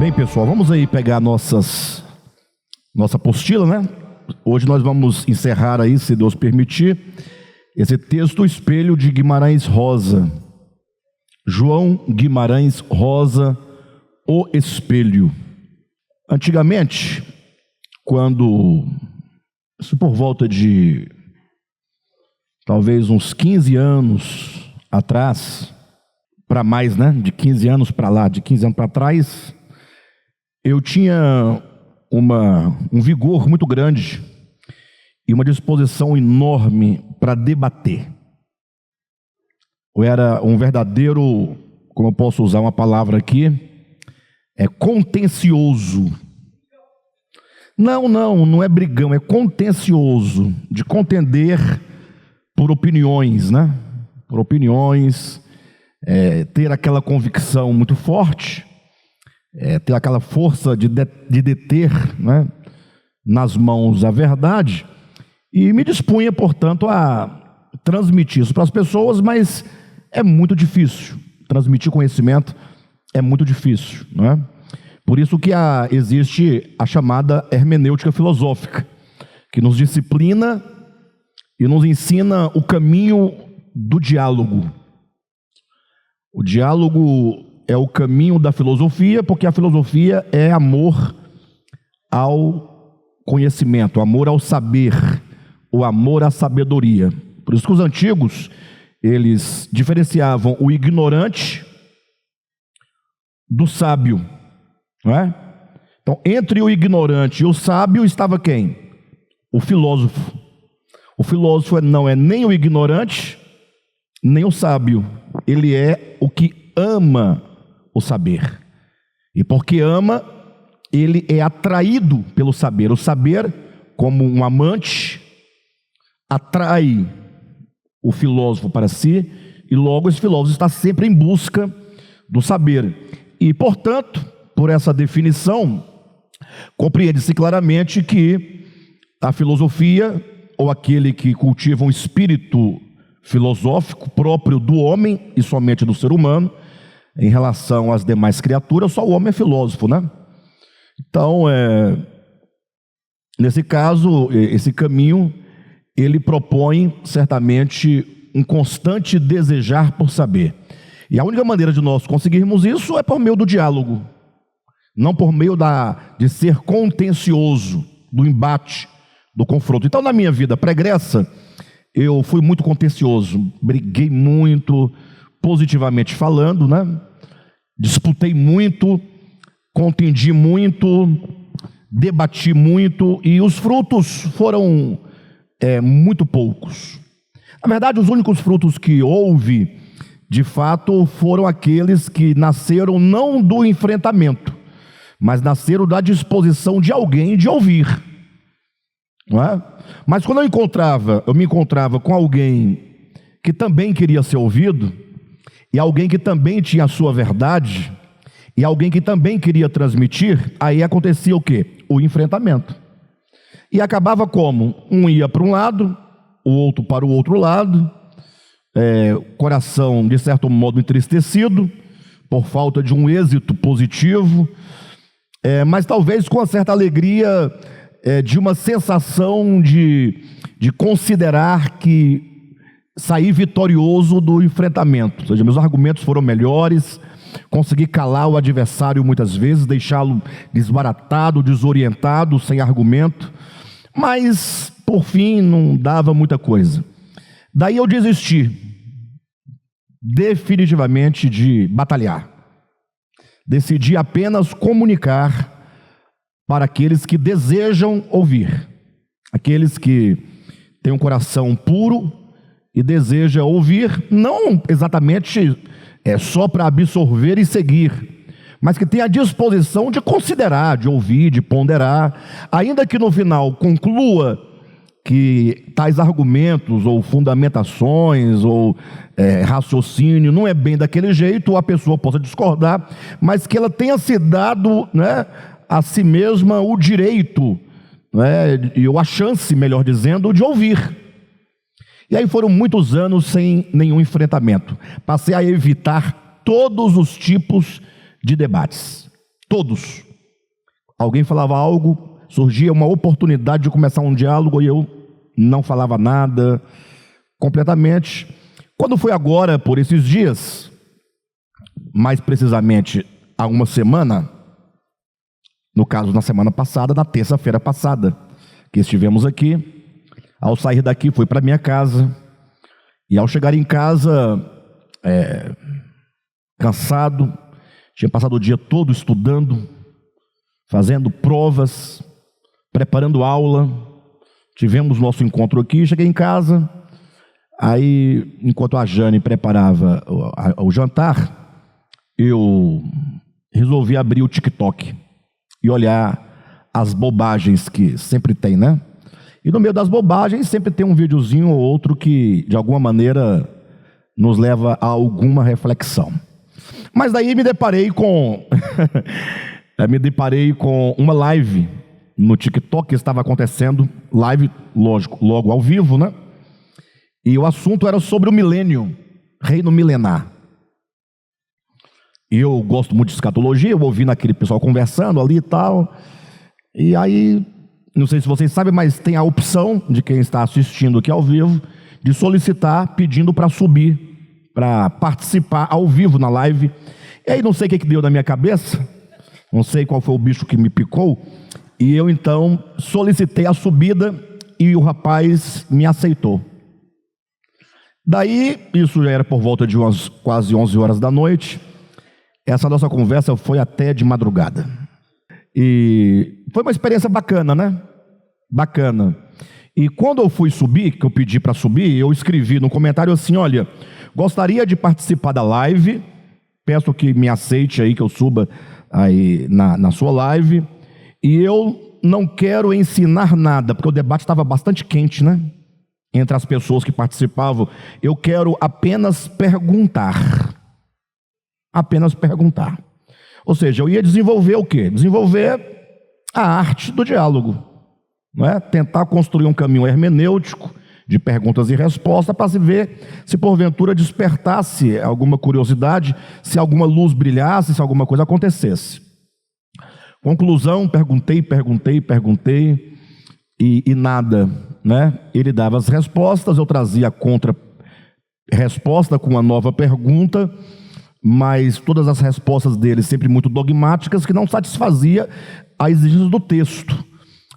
Bem, pessoal, vamos aí pegar nossa apostila, né? Hoje nós vamos encerrar aí, se Deus permitir, esse texto, O Espelho de Guimarães Rosa. João Guimarães Rosa, O Espelho. Antigamente, isso por volta de talvez uns 15 anos atrás, para mais, né? De 15 anos para lá, de 15 anos para trás, eu tinha um vigor muito grande e uma disposição enorme para debater. Eu era um verdadeiro, como eu posso usar uma palavra aqui, contencioso. Não é brigão, é contencioso, de contender por opiniões, né? Por opiniões, ter aquela convicção muito forte, ter aquela força de deter, né, nas mãos a verdade, e me dispunha, portanto, a transmitir isso para as pessoas, mas é muito difícil. Transmitir conhecimento é muito difícil, não é? Por isso que existe a chamada hermenêutica filosófica, que nos disciplina e nos ensina o caminho do diálogo. O diálogo é o caminho da filosofia, porque a filosofia é amor ao conhecimento, amor ao saber, o amor à sabedoria. Por isso que os antigos, eles diferenciavam o ignorante do sábio, não é? Então, entre o ignorante e o sábio estava quem? O filósofo. O filósofo não é nem o ignorante, nem o sábio. Ele é o que ama o saber. E porque ama, ele é atraído pelo saber. O saber, como um amante, atrai o filósofo para si, e logo esse filósofo está sempre em busca do saber. E, portanto, por essa definição, compreende-se claramente que a filosofia, ou aquele que cultiva um espírito filosófico próprio do homem e somente do ser humano, em relação às demais criaturas, só o homem é filósofo, né? Então, nesse caso, esse caminho, ele propõe certamente um constante desejar por saber. E a única maneira de nós conseguirmos isso é por meio do diálogo, não por meio de ser contencioso, do embate, do confronto. Então, na minha vida pregressa, eu fui muito contencioso, briguei muito, positivamente falando, né? Disputei muito, contendi muito, debati muito, e os frutos foram muito poucos. Na verdade, os únicos frutos que houve, de fato, foram aqueles que nasceram não do enfrentamento, mas nasceram da disposição de alguém de ouvir, não é? Mas quando eu me encontrava com alguém que também queria ser ouvido, e alguém que também tinha a sua verdade, e alguém que também queria transmitir, aí acontecia o quê? O enfrentamento. E acabava como? Um ia para um lado, o outro para o outro lado, coração de certo modo entristecido, por falta de um êxito positivo, mas talvez com uma certa alegria, de uma sensação de considerar que saí vitorioso do enfrentamento, ou seja, meus argumentos foram melhores, consegui calar o adversário muitas vezes, deixá-lo desbaratado, desorientado, sem argumento, mas por fim não dava muita coisa. Daí eu desisti definitivamente de batalhar, decidi apenas comunicar para aqueles que desejam ouvir, aqueles que têm um coração puro e deseja ouvir, não exatamente só para absorver e seguir, mas que tem a disposição de considerar, de ouvir, de ponderar, ainda que no final conclua que tais argumentos ou fundamentações ou raciocínio não é bem daquele jeito, ou a pessoa possa discordar, mas que ela tenha se dado, né, a si mesma o direito, né, ou a chance, melhor dizendo, de ouvir. E aí foram muitos anos sem nenhum enfrentamento. Passei a evitar todos os tipos de debates. Todos. Alguém falava algo, surgia uma oportunidade de começar um diálogo e eu não falava nada, completamente. Quando foi agora, por esses dias, mais precisamente há uma semana, no caso na semana passada, na terça-feira passada, que estivemos aqui, ao sair daqui fui para minha casa, e ao chegar em casa, cansado, tinha passado o dia todo estudando, fazendo provas, preparando aula, tivemos nosso encontro aqui, cheguei em casa, aí enquanto a Jane preparava o jantar, eu resolvi abrir o TikTok e olhar as bobagens que sempre tem, né? E no meio das bobagens sempre tem um videozinho ou outro que, de alguma maneira, nos leva a alguma reflexão. Mas daí me deparei com uma live no TikTok que estava acontecendo, live, lógico, logo ao vivo, né? E o assunto era sobre o milênio, reino milenar. E eu gosto muito de escatologia, eu ouvi naquele pessoal conversando ali e tal. E aí, não sei se vocês sabem, mas tem a opção de quem está assistindo aqui ao vivo, de solicitar pedindo para subir, para participar ao vivo na live. E aí não sei o que deu na minha cabeça, não sei qual foi o bicho que me picou, e eu então solicitei a subida e o rapaz me aceitou. Daí, isso já era por volta de umas quase 11 horas da noite, essa nossa conversa foi até de madrugada. E foi uma experiência bacana, né? Bacana. E quando eu fui subir, que eu pedi para subir, eu escrevi no comentário assim: olha, gostaria de participar da live, peço que me aceite aí, que eu suba aí na sua live, e eu não quero ensinar nada, porque o debate estava bastante quente, né? Entre as pessoas que participavam, eu quero apenas perguntar. Apenas perguntar. Ou seja, eu ia desenvolver o quê? Desenvolver a arte do diálogo, não é? Tentar construir um caminho hermenêutico de perguntas e respostas para se ver se porventura despertasse alguma curiosidade, se alguma luz brilhasse, se alguma coisa acontecesse. Conclusão, perguntei e nada, né? Ele dava as respostas, eu trazia a contra-resposta com uma nova pergunta, mas todas as respostas dele sempre muito dogmáticas, que não satisfazia a exigência do texto.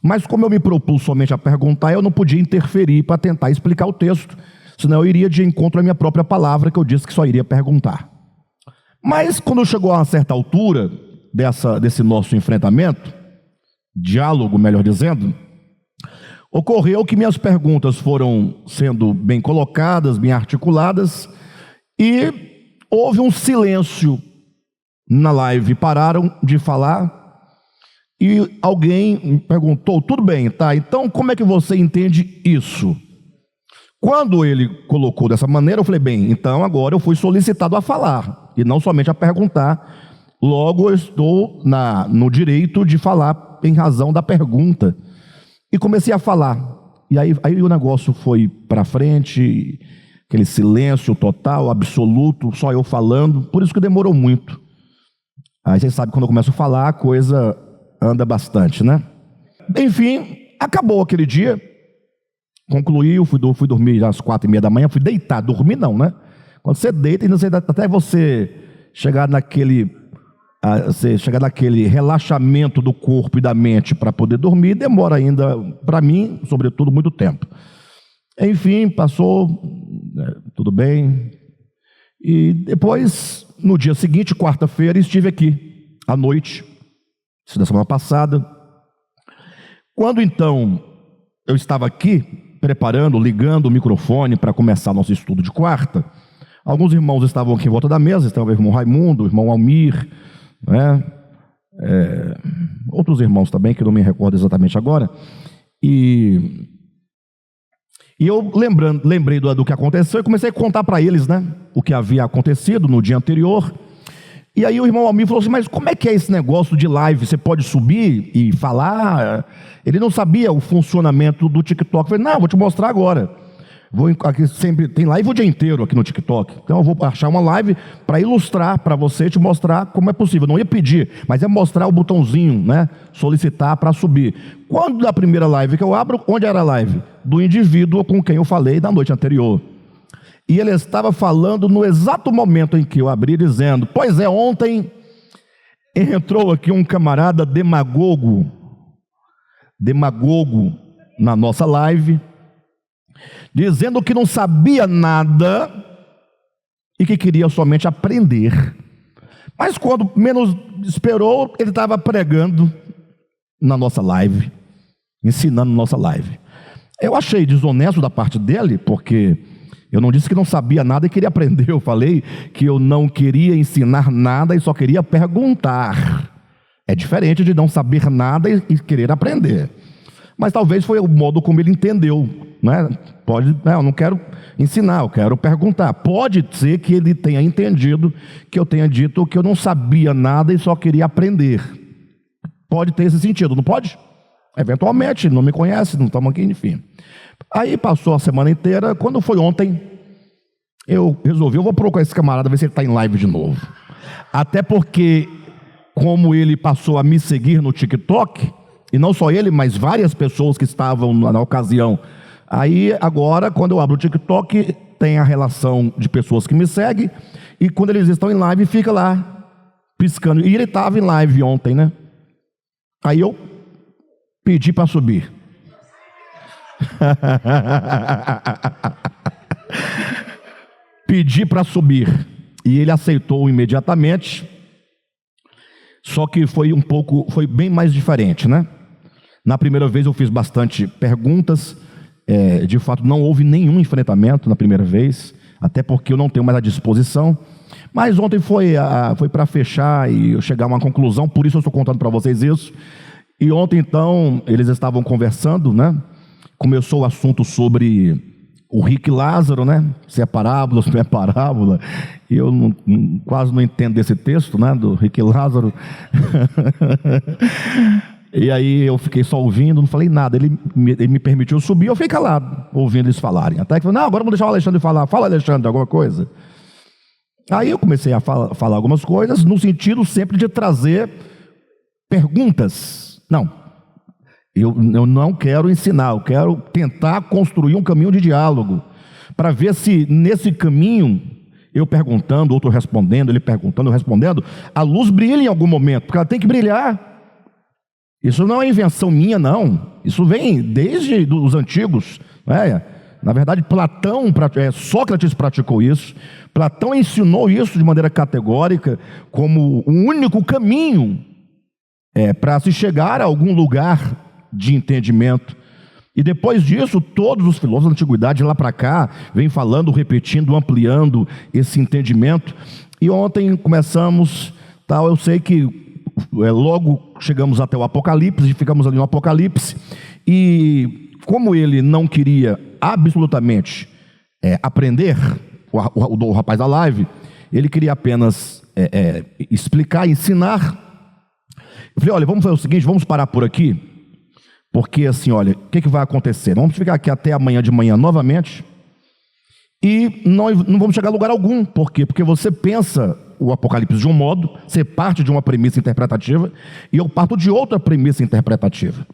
Mas como eu me propus somente a perguntar, eu não podia interferir para tentar explicar o texto, senão eu iria de encontro à minha própria palavra, que eu disse que só iria perguntar. Mas quando chegou a uma certa altura desse nosso enfrentamento, diálogo, melhor dizendo, ocorreu que minhas perguntas foram sendo bem colocadas, bem articuladas, e houve um silêncio na live, pararam de falar, e alguém me perguntou: tudo bem, tá, então como é que você entende isso? Quando ele colocou dessa maneira, eu falei: bem, então agora eu fui solicitado a falar, e não somente a perguntar, logo eu estou no direito de falar em razão da pergunta. E comecei a falar, e aí o negócio foi para frente, aquele silêncio total, absoluto, só eu falando, por isso que demorou muito. Aí vocês sabem, quando eu começo a falar, a coisa anda bastante, né? Enfim, acabou aquele dia, concluí, eu fui dormir às 4h30 da manhã, fui deitar, dormir não, né? Quando você deita, até você chegar naquele relaxamento do corpo e da mente para poder dormir, demora ainda, para mim, sobretudo, muito tempo. Enfim, passou, tudo bem. E depois, no dia seguinte, quarta-feira, estive aqui, à noite, isso da semana passada. Quando então eu estava aqui, preparando, ligando o microfone para começar nosso estudo de quarta, alguns irmãos estavam aqui em volta da mesa, estava o irmão Raimundo, o irmão Almir, né? Outros irmãos também, que eu não me recordo exatamente agora, e eu lembrei do que aconteceu e comecei a contar para eles, né, o que havia acontecido no dia anterior. E aí o irmão Almir falou assim: mas como é que é esse negócio de live? Você pode subir e falar? Ele não sabia o funcionamento do TikTok. Eu falei: não, vou te mostrar agora. Aqui sempre tem live o dia inteiro aqui no TikTok. Então eu vou achar uma live para ilustrar para você, te mostrar como é possível. Não ia pedir, mas é mostrar o botãozinho, né? Solicitar para subir. Quando da primeira live que eu abro, onde era a live? Do indivíduo com quem eu falei na noite anterior. E ele estava falando no exato momento em que eu abri, dizendo: pois é, ontem entrou aqui um camarada demagogo na nossa live, dizendo que não sabia nada e que queria somente aprender. Mas quando menos esperou, ele estava pregando na nossa live, ensinando na nossa live. Eu achei desonesto da parte dele, porque eu não disse que não sabia nada e queria aprender. Eu falei que eu não queria ensinar nada e só queria perguntar. É diferente de não saber nada e querer aprender. Mas talvez foi o modo como ele entendeu, né? Eu não quero ensinar, eu quero perguntar. Pode ser que ele tenha entendido que eu tenha dito que eu não sabia nada e só queria aprender. Pode ter esse sentido, não pode? Eventualmente, não me conhece, não estamos aqui, enfim. Aí passou a semana inteira. Quando foi ontem, eu resolvi, eu vou procurar esse camarada, ver se ele está em live de novo. Até porque, como ele passou a me seguir no TikTok, e não só ele, mas várias pessoas que estavam na ocasião. Aí agora, quando eu abro o TikTok, tem a relação de pessoas que me seguem, e quando eles estão em live, fica lá piscando. E ele estava em live ontem, né? Aí eu pedi para subir. Pedi para subir. E ele aceitou imediatamente. Só que foi bem mais diferente, né? Na primeira vez eu fiz bastante perguntas. De fato não houve nenhum enfrentamento na primeira vez, até porque eu não tenho mais a disposição. Mas ontem foi para fechar e eu chegar a uma conclusão, por isso eu estou contando para vocês isso. E ontem então eles estavam conversando, né? Começou o assunto sobre o Rick Lázaro, né? Se é parábola, se não é parábola. E eu quase não entendo desse texto, né? Do Rick Lázaro. E aí eu fiquei só ouvindo, não falei nada. Ele me permitiu subir, eu fiquei calado, ouvindo eles falarem. Até que falou: não, agora vamos deixar o Alexandre falar. Fala, Alexandre, alguma coisa. Aí eu comecei a falar algumas coisas, no sentido sempre de trazer perguntas. Não, eu não quero ensinar, eu quero tentar construir um caminho de diálogo, para ver se nesse caminho, eu perguntando, outro respondendo, ele perguntando, eu respondendo, a luz brilha em algum momento, porque ela tem que brilhar. Isso não é invenção minha, não. Isso vem desde os antigos, né? Na verdade, Sócrates praticou isso. Platão ensinou isso de maneira categórica, como o único caminho para se chegar a algum lugar de entendimento. E depois disso, todos os filósofos da antiguidade, lá para cá, vêm falando, repetindo, ampliando esse entendimento. E ontem começamos, eu sei que logo chegamos até o Apocalipse, ficamos ali no Apocalipse, e como ele não queria absolutamente aprender, o rapaz da live, ele queria apenas explicar, ensinar. Eu falei: olha, vamos fazer o seguinte, vamos parar por aqui, porque assim, olha, o que vai acontecer? Vamos ficar aqui até amanhã de manhã novamente, e nós não vamos chegar a lugar algum. Por quê? Porque você pensa o Apocalipse de um modo, você parte de uma premissa interpretativa, e eu parto de outra premissa interpretativa.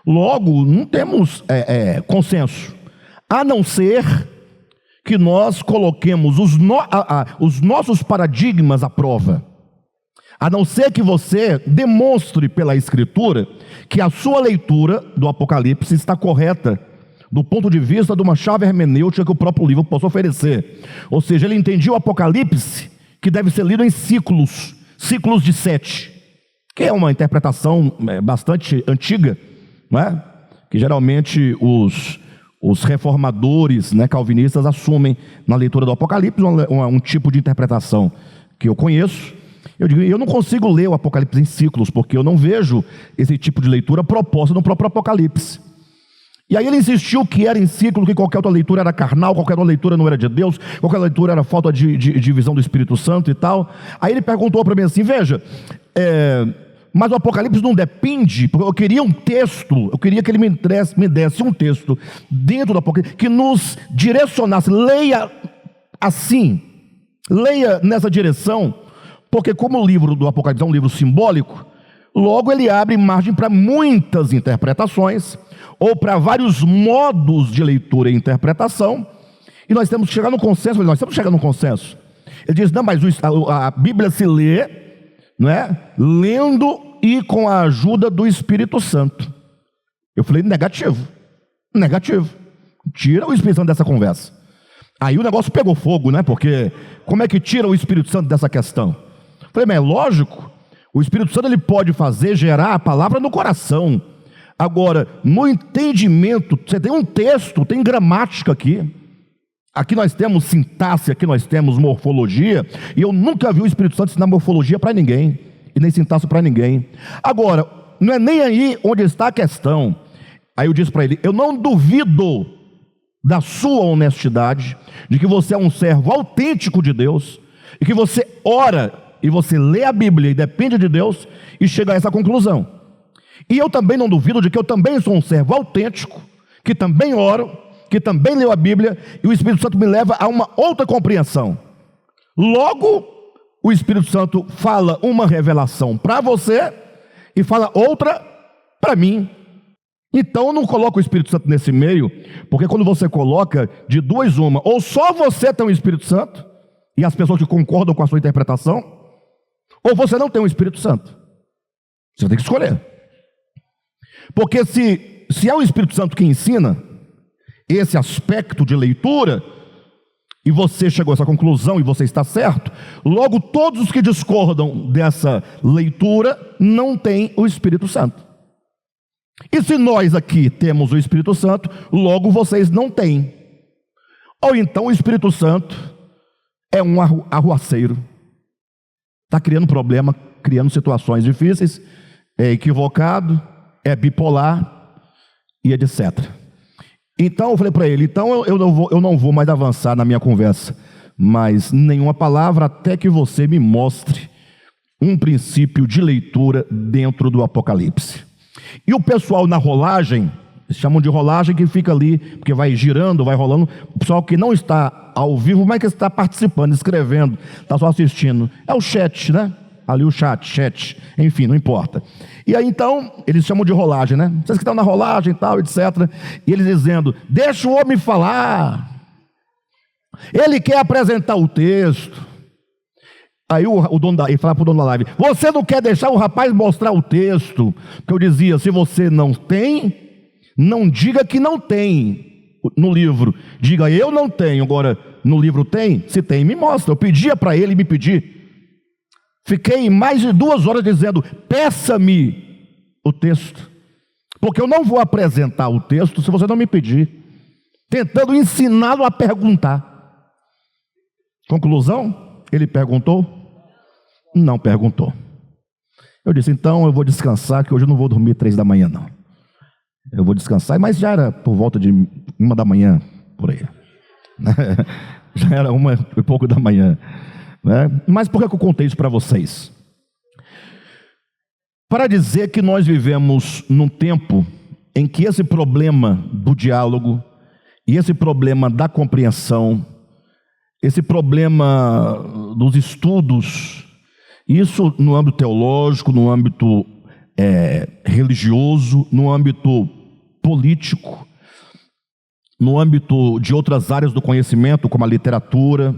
Logo, não temos consenso, a não ser que nós coloquemos os nossos paradigmas à prova, a não ser que você demonstre pela Escritura que a sua leitura do Apocalipse está correta, do ponto de vista de uma chave hermenêutica que o próprio livro possa oferecer. Ou seja, ele entendia o Apocalipse, que deve ser lido em ciclos de 7, que é uma interpretação bastante antiga, não é? Que geralmente os reformadores, né, calvinistas assumem na leitura do Apocalipse, um tipo de interpretação que eu conheço. Eu digo, eu não consigo ler o Apocalipse em ciclos, porque eu não vejo esse tipo de leitura proposta no próprio Apocalipse. E aí ele insistiu que era em ciclo, que qualquer outra leitura era carnal, qualquer outra leitura não era de Deus, qualquer leitura era falta de visão do Espírito Santo e tal. Aí ele perguntou para mim assim: veja, Mas o Apocalipse não depende, porque eu queria um texto, eu queria que ele me desse um texto dentro do Apocalipse, que nos direcionasse, leia assim, leia nessa direção, porque como o livro do Apocalipse é um livro simbólico, logo ele abre margem para muitas interpretações, ou para vários modos de leitura e interpretação, e nós temos que chegar no consenso. Nós temos que chegar no consenso. Ele diz, não, mas a Bíblia se lê, não é? Lendo e com a ajuda do Espírito Santo. Eu falei, negativo, tira o Espírito Santo dessa conversa. Aí o negócio pegou fogo, né? Porque como é que tira o Espírito Santo dessa questão? Eu falei, mas é lógico, o Espírito Santo ele pode gerar a palavra no coração. Agora, no entendimento, você tem um texto, tem gramática aqui. Aqui nós temos sintaxe, aqui nós temos morfologia, e eu nunca vi o Espírito Santo ensinar morfologia para ninguém, e nem sintaxe para ninguém. Agora, não é nem aí onde está a questão. Aí eu disse para ele, eu não duvido da sua honestidade, de que você é um servo autêntico de Deus, e que você ora, e você lê a Bíblia, e depende de Deus, e chega a essa conclusão. E eu também não duvido de que eu também sou um servo autêntico, que também oro, que também leu a Bíblia, e o Espírito Santo me leva a uma outra compreensão. Logo, o Espírito Santo fala uma revelação para você, e fala outra para mim. Então eu não coloco o Espírito Santo nesse meio, porque quando você coloca de duas uma, ou só você tem o Espírito Santo, e as pessoas que concordam com a sua interpretação, ou você não tem o Espírito Santo. Você tem que escolher. Porque se é o Espírito Santo que ensina esse aspecto de leitura, e você chegou a essa conclusão e você está certo, logo todos os que discordam dessa leitura não têm o Espírito Santo. E se nós aqui temos o Espírito Santo, logo vocês não têm. Ou então o Espírito Santo é um arruaceiro, está criando problema, criando situações difíceis, é equivocado, é bipolar e etc. Então eu falei para ele, então eu não vou mais avançar na minha conversa, mas nenhuma palavra até que você me mostre um princípio de leitura dentro do Apocalipse. E o pessoal na rolagem, eles chamam de rolagem, que fica ali, porque vai girando, vai rolando, o pessoal que não está ao vivo, mas que está participando, escrevendo, está só assistindo, é o chat, né? Ali o chat, enfim, não importa. E aí então, eles chamam de rolagem, né? Vocês que estão na rolagem e tal, etc. E eles dizendo, deixa o homem falar. Ele quer apresentar o texto. Aí o dono ele fala para o dono da live, você não quer deixar o rapaz mostrar o texto? Porque eu dizia, se você não tem, não diga que não tem no livro. Diga, eu não tenho. Agora, no livro tem? Se tem, me mostra. Eu pedia para ele me pedir. Fiquei mais de 2 horas dizendo, peça-me o texto, porque eu não vou apresentar o texto se você não me pedir, tentando ensiná-lo a perguntar. Conclusão, ele perguntou? Não perguntou. Eu disse, então eu vou descansar, que hoje eu não vou dormir 3 da manhã não. Eu vou descansar, mas já era por volta de 1 da manhã, por aí. Já era 1 e pouco da manhã. Mas por que eu contei isso para vocês? Para dizer que nós vivemos num tempo em que esse problema do diálogo e esse problema da compreensão, esse problema dos estudos, isso no âmbito teológico, no âmbito religioso, no âmbito político, no âmbito de outras áreas do conhecimento, como a literatura,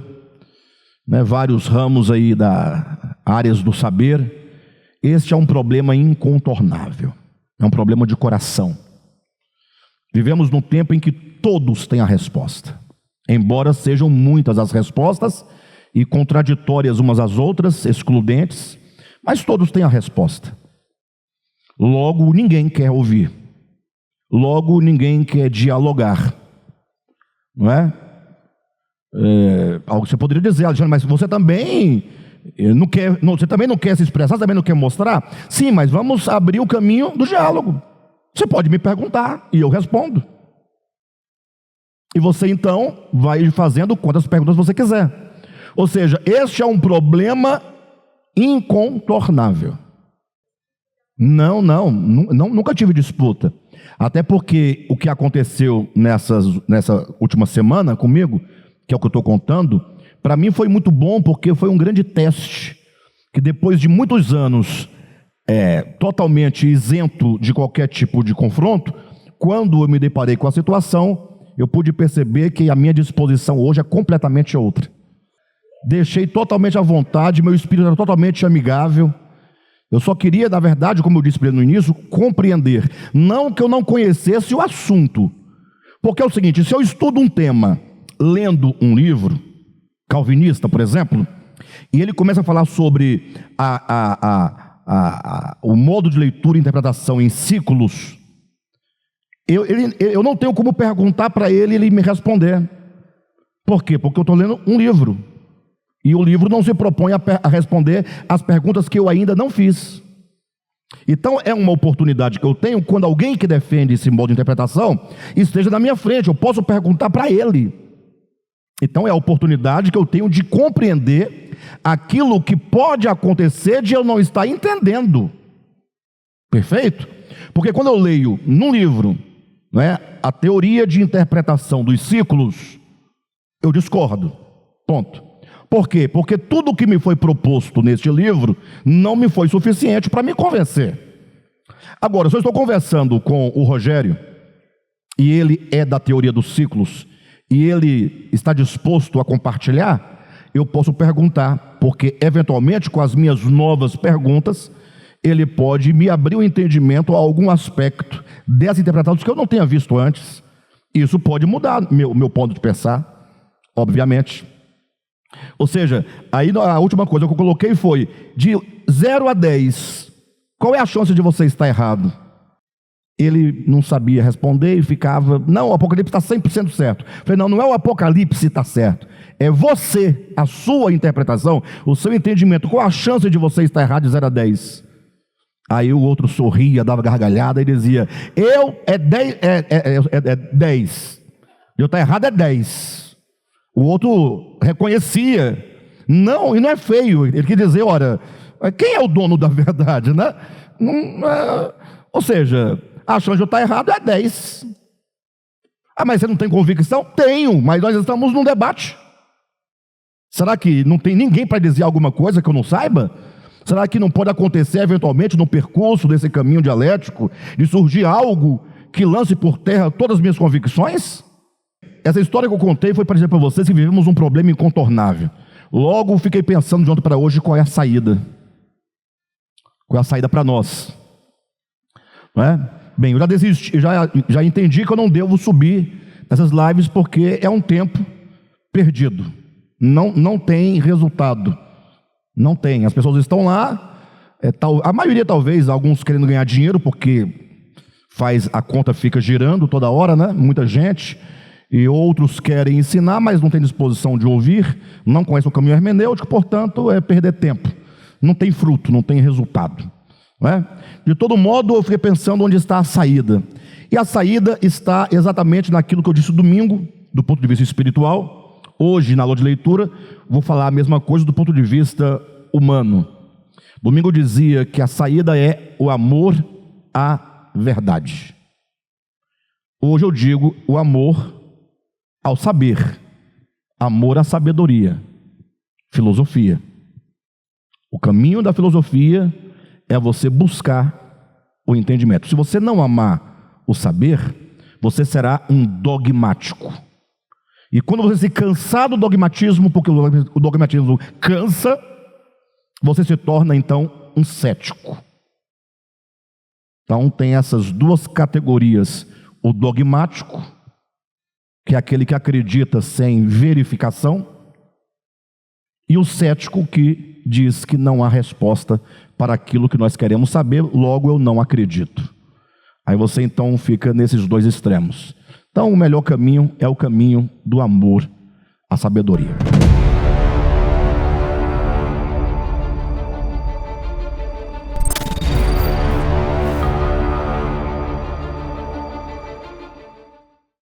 vários ramos aí da áreas do saber, este é um problema incontornável, é um problema de coração. Vivemos num tempo em que todos têm a resposta, embora sejam muitas as respostas e contraditórias umas às outras, excludentes, mas todos têm a resposta. Logo ninguém quer ouvir, logo ninguém quer dialogar, não é? Você poderia dizer, Alexandre, mas você também não quer, você também não quer se expressar, também não quer mostrar? Sim, mas vamos abrir o caminho do diálogo. Você pode me perguntar e eu respondo. E você então vai fazendo quantas perguntas você quiser. Ou seja, este é um problema incontornável. Nunca tive disputa. Até porque o que aconteceu nessa última semana comigo, que é o que eu estou contando, para mim foi muito bom, porque foi um grande teste, que depois de muitos anos totalmente isento de qualquer tipo de confronto, quando eu me deparei com a situação, eu pude perceber que a minha disposição hoje é completamente outra. Deixei totalmente à vontade, meu espírito era totalmente amigável. Eu só queria, na verdade, como eu disse no início, compreender. Não que eu não conhecesse o assunto. Porque é o seguinte, se eu estudo um tema lendo um livro, calvinista, por exemplo, e ele começa a falar sobre o modo de leitura e interpretação em ciclos, eu não tenho como perguntar para ele me responder. Por quê? Porque eu estou lendo um livro. E o livro não se propõe a responder as perguntas que eu ainda não fiz. Então é uma oportunidade que eu tenho quando alguém que defende esse modo de interpretação esteja na minha frente. Eu posso perguntar para ele. Então é a oportunidade que eu tenho de compreender aquilo que pode acontecer de eu não estar entendendo. Perfeito? Porque quando eu leio num livro, a teoria de interpretação dos ciclos, eu discordo. Ponto. Por quê? Porque tudo o que me foi proposto neste livro não me foi suficiente para me convencer. Agora, se eu estou conversando com o Rogério, e ele é da teoria dos ciclos, e ele está disposto a compartilhar, eu posso perguntar, porque eventualmente com as minhas novas perguntas, ele pode me abrir o entendimento a algum aspecto dessas interpretações que eu não tenha visto antes. Isso pode mudar meu ponto de pensar, obviamente. Ou seja, aí a última coisa que eu coloquei foi, de 0 a 10, qual é a chance de você estar errado? Ele não sabia responder e ficava, não, o Apocalipse está 100% certo. Eu falei, não é o Apocalipse que está certo, é você, a sua interpretação, o seu entendimento. Qual a chance de você estar errado de 0 a 10? Aí o outro sorria, dava gargalhada e dizia, 10. Eu estar errado é 10. O outro reconhecia. Não, e não é feio. Ele quer dizer, ora, quem é o dono da verdade, né? Ou seja, a chance de eu estar errado é 10. Mas você não tem convicção? Tenho, mas nós estamos num debate. Será que não tem ninguém para dizer alguma coisa que eu não saiba? Será que não pode acontecer eventualmente no percurso desse caminho dialético de surgir algo que lance por terra todas as minhas convicções? Essa história que eu contei foi para dizer para vocês que vivemos um problema incontornável. Logo fiquei pensando de ontem para hoje qual é a saída. Qual é a saída para nós? Não é? Bem, eu já desisti, já entendi que eu não devo subir nessas lives porque é um tempo perdido. Não tem resultado. Não tem. As pessoas estão lá, a maioria talvez, alguns querendo ganhar dinheiro porque a conta fica girando toda hora, né? Muita gente. E outros querem ensinar, mas não tem disposição de ouvir, não conhecem o caminho hermenêutico, portanto, é perder tempo. Não tem fruto, não tem resultado. Não é? De todo modo, eu fiquei pensando onde está a saída. E a saída está exatamente naquilo que eu disse domingo, do ponto de vista espiritual. Hoje, na aula de leitura, vou falar a mesma coisa do ponto de vista humano. Domingo eu dizia que a saída é o amor à verdade. Hoje eu digo o amor ao saber, amor à sabedoria, filosofia. O caminho da filosofia é você buscar o entendimento. Se você não amar o saber, você será um dogmático. E quando você se cansar do dogmatismo, porque o dogmatismo cansa, você se torna então um cético. Então tem essas duas categorias, o dogmático, que é aquele que acredita sem verificação, e o cético que diz que não há resposta para aquilo que nós queremos saber, logo eu não acredito. Aí você então fica nesses dois extremos. Então o melhor caminho é o caminho do amor à sabedoria.